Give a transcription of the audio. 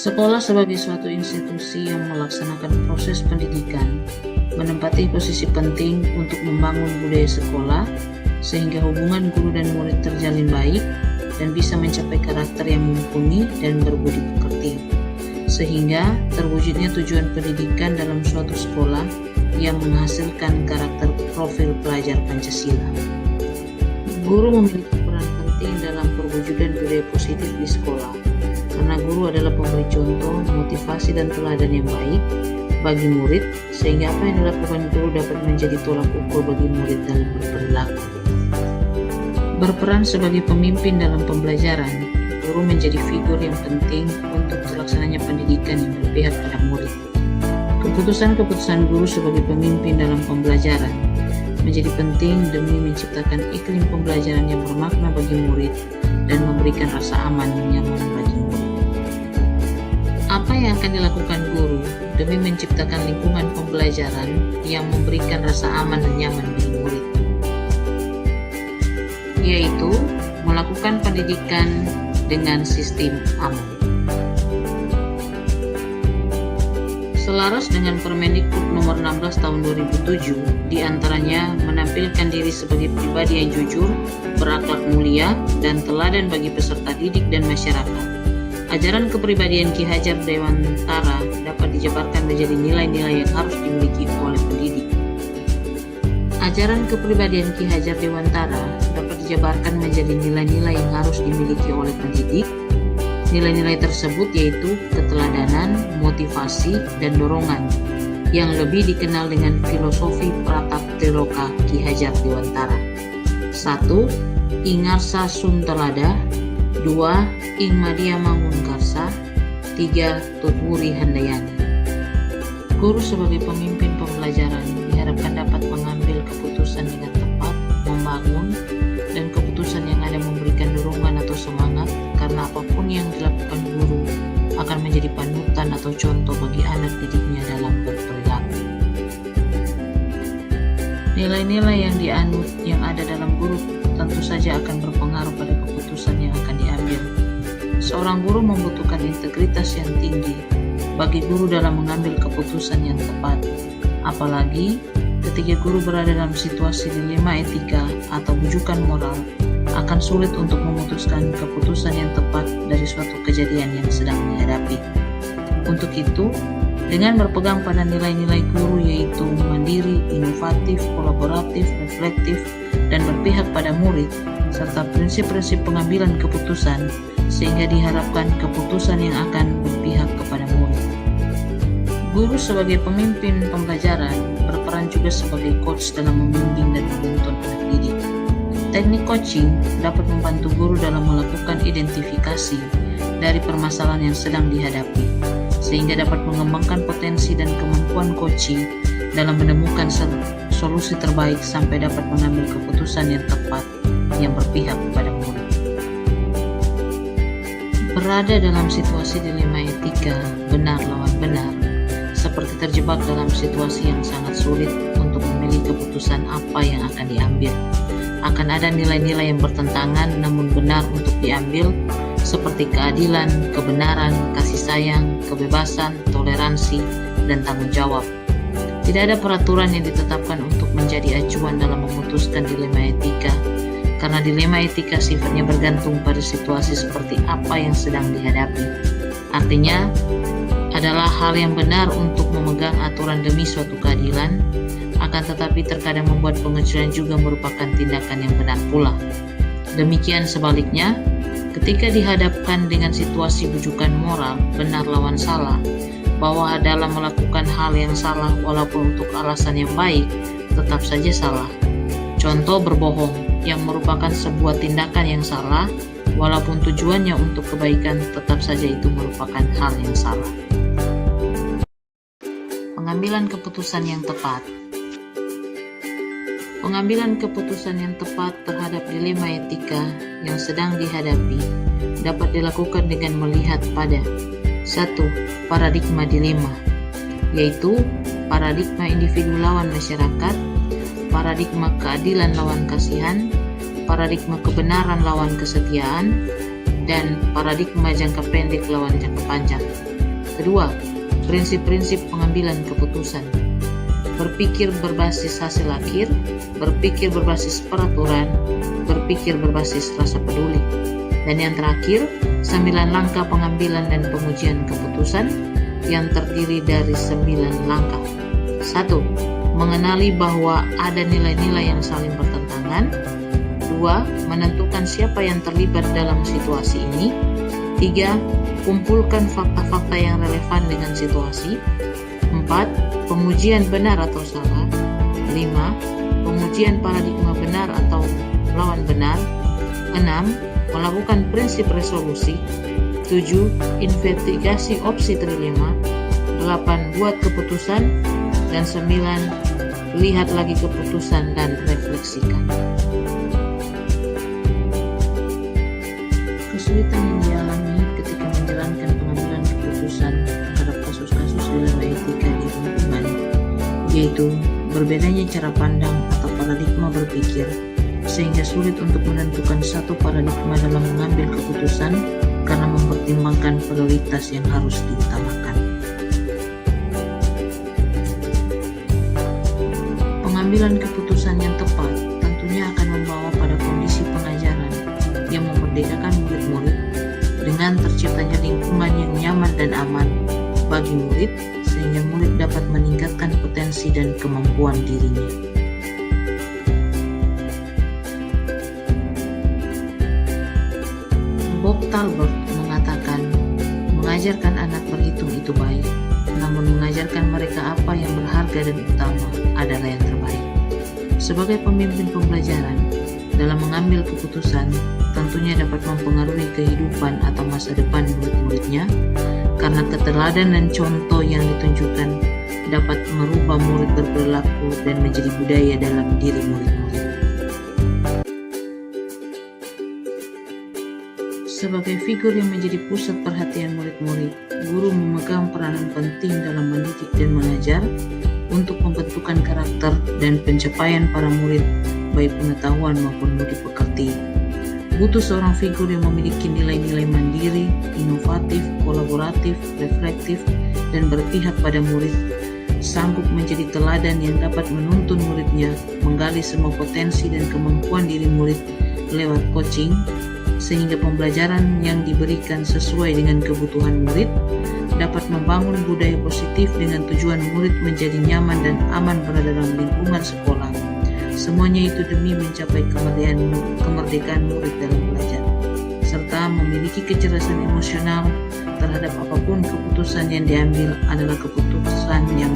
Sekolah sebagai suatu institusi yang melaksanakan proses pendidikan menempati posisi penting untuk membangun budaya sekolah sehingga hubungan guru dan murid terjalin baik dan bisa mencapai karakter yang mumpuni dan berbudi pekerti, sehingga terwujudnya tujuan pendidikan dalam suatu sekolah yang menghasilkan karakter profil pelajar Pancasila. Guru memiliki peran penting dalam perwujudan budaya positif di sekolah, karena guru adalah pemberi contoh, motivasi, dan teladan yang baik bagi murid, sehingga apa yang dilakukan guru dapat menjadi tolak ukur bagi murid dalam berperilaku. Berperan sebagai pemimpin dalam pembelajaran, guru menjadi figur yang penting untuk terlaksananya pendidikan yang berpihak pada murid. Keputusan-keputusan guru sebagai pemimpin dalam pembelajaran menjadi penting demi menciptakan iklim pembelajaran yang bermakna bagi murid dan memberikan rasa aman dan nyaman bagi murid. Apa yang akan dilakukan guru demi menciptakan lingkungan pembelajaran yang memberikan rasa aman dan nyaman bagi murid? Yaitu melakukan pendidikan dengan sistem aman. Selaras dengan Permendikbud nomor 16 tahun 2007, diantaranya menampilkan diri sebagai pribadi yang jujur, berakhlak mulia, dan teladan bagi peserta didik dan masyarakat. Ajaran kepribadian Ki Hajar Dewantara dapat dijabarkan menjadi nilai-nilai yang harus dimiliki oleh pendidik. Ajaran kepribadian Ki Hajar Dewantara dapat dijabarkan menjadi nilai-nilai yang harus dimiliki oleh pendidik. Nilai-nilai tersebut yaitu keteladanan, motivasi, dan dorongan, yang lebih dikenal dengan filosofi Pratap Triloka Ki Hajar Dewantara. 1. Ingarsa Suntelada. 2. Ing Madia Mangunkarsa. 3. Tutwuri Handayani. Guru sebagai pemimpin pembelajaran diharapkan dapat mengambil keputusan dengan tepat, membangun, dan keputusan yang ada memberikan dorongan atau semangat, karena apapun yang dilakukan guru akan menjadi panutan atau contoh bagi anak didiknya dalam berperilaku. Nilai-nilai yang dianut yang ada dalam guru tentu saja akan berpengaruh pada keputusan yang akan diambil. Seorang guru membutuhkan integritas yang tinggi bagi guru dalam mengambil keputusan yang tepat, apalagi ketika guru berada dalam situasi dilema etika atau bujukan moral, akan sulit untuk memutuskan keputusan yang tepat dari suatu kejadian yang sedang dihadapi. Untuk itu, dengan berpegang pada nilai-nilai guru yaitu mandiri, inovatif, kolaboratif, reflektif, dan berpihak pada murid, serta prinsip-prinsip pengambilan keputusan, sehingga diharapkan keputusan yang akan berpihak kepada murid. Guru sebagai pemimpin pembelajaran berperan juga sebagai coach dalam membimbing dan menuntun anak didik. Teknik coaching dapat membantu guru dalam melakukan identifikasi dari permasalahan yang sedang dihadapi, sehingga dapat mengembangkan potensi dan kemampuan coaching dalam menemukan solusi terbaik sampai dapat mengambil keputusan yang tepat yang berpihak kepada murid. Berada dalam situasi dilema etika, benar lawan benar, seperti terjebak dalam situasi yang sangat sulit untuk memilih keputusan apa yang akan diambil. Akan ada nilai-nilai yang bertentangan namun benar untuk diambil, seperti keadilan, kebenaran, kasih sayang, kebebasan, toleransi, dan tanggung jawab. Tidak ada peraturan yang ditetapkan untuk menjadi acuan dalam memutuskan dilema etika, karena dilema etika sifatnya bergantung pada situasi seperti apa yang sedang dihadapi. Artinya, adalah hal yang benar untuk memegang aturan demi suatu keadilan, akan tetapi terkadang membuat pengecualian juga merupakan tindakan yang benar pula. Demikian sebaliknya, ketika dihadapkan dengan situasi bujukan moral, benar lawan salah, bahwa dalam melakukan hal yang salah walaupun untuk alasan yang baik, tetap saja salah. Contoh berbohong, yang merupakan sebuah tindakan yang salah, walaupun tujuannya untuk kebaikan, tetap saja itu merupakan hal yang salah. Pengambilan keputusan yang tepat. Pengambilan keputusan yang tepat terhadap dilema etika yang sedang dihadapi dapat dilakukan dengan melihat pada 1. Paradigma dilema, yaitu paradigma individu lawan masyarakat, paradigma keadilan lawan kasihan, paradigma kebenaran lawan kesetiaan, dan paradigma jangka pendek lawan jangka panjang. Kedua, prinsip-prinsip pengambilan keputusan. Berpikir berbasis hasil akhir, berpikir berbasis peraturan, berpikir berbasis rasa peduli. Dan yang terakhir, 9 langkah pengambilan dan pengujian keputusan yang terdiri dari 9 langkah. 1. Mengenali bahwa ada nilai-nilai yang saling bertentangan. 2. Menentukan siapa yang terlibat dalam situasi ini. 3. Kumpulkan fakta-fakta yang relevan dengan situasi. 4. Pengujian benar atau salah. 5. Pengujian paradigma benar atau lawan benar. 6. Melakukan prinsip resolusi. 7. Investigasi opsi trilema. 8. Buat keputusan. Dan 9. Lihat lagi keputusan dan refleksikan. Kesulitan yang dialami ketika menjalankan pengambilan keputusan terhadap kasus-kasus dilema etika di lingkungan, yaitu berbedanya cara pandang atau paradigma berpikir, sehingga sulit untuk menentukan satu paradigma dalam mengambil keputusan karena mempertimbangkan prioritas yang harus diutamakan. Pengambilan keputusan yang tepat tentunya akan membawa pada kondisi pengajaran yang memerdekakan murid-murid dengan terciptanya lingkungan yang nyaman dan aman bagi murid, sehingga murid dapat meningkatkan potensi dan kemampuan dirinya. Bob Talbot mengatakan, mengajarkan anak berhitung itu baik, namun mengajarkan mereka apa yang berharga dan utama adalah yang terbaik. Sebagai pemimpin pembelajaran, dalam mengambil keputusan tentunya dapat mempengaruhi kehidupan atau masa depan murid-muridnya, karena keteladan dan contoh yang ditunjukkan dapat merubah murid berperilaku dan menjadi budaya dalam diri murid-murid. Sebagai figur yang menjadi pusat perhatian murid-murid, guru memegang peranan penting dalam mendidik dan mengajar untuk pembentukan karakter dan pencapaian para murid, baik pengetahuan maupun budi pekerti. Butuh seorang figur yang memiliki nilai-nilai mandiri, inovatif, kolaboratif, reflektif, dan berpihak pada murid, sanggup menjadi teladan yang dapat menuntun muridnya, menggali semua potensi dan kemampuan diri murid lewat coaching, sehingga pembelajaran yang diberikan sesuai dengan kebutuhan murid dapat membangun budaya positif dengan tujuan murid menjadi nyaman dan aman berada dalam lingkungan sekolah. Semuanya itu demi mencapai kemerdekaan murid dalam belajar, serta memiliki kecerdasan emosional terhadap apapun keputusan yang diambil adalah keputusan yang